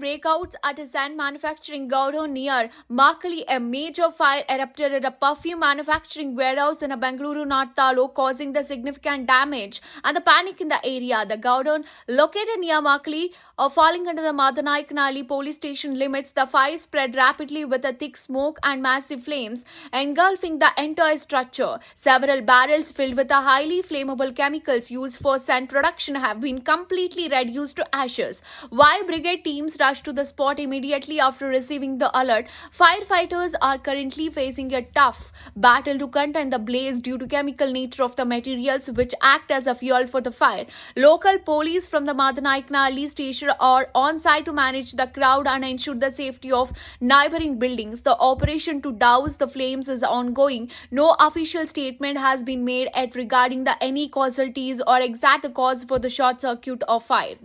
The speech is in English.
breakouts at a sand manufacturing Godown near Makali. A major fire erupted at a perfume manufacturing warehouse in a Bengaluru North Taluk, causing the significant damage and the panic in the area. The Godown, located near Makali, falling under the Madanayakanahalli Police Station limits, the fire spread rapidly with a thick smoke and massive flames engulfing the entire structure. Several barrels filled with the highly flammable chemicals used for scent production have been completely reduced to ashes. Fire brigade teams rushed to the spot immediately after receiving the alert. Firefighters are currently facing a tough battle to contain the blaze due to chemical nature of the materials which act as a fuel for the fire. Local police from the Madanayakanahalli Station are on site to manage the crowd and ensure the safety of neighboring buildings. The operation to douse the flames is ongoing. No official statement has been made regarding any casualties or exact cause for the short circuit of fire.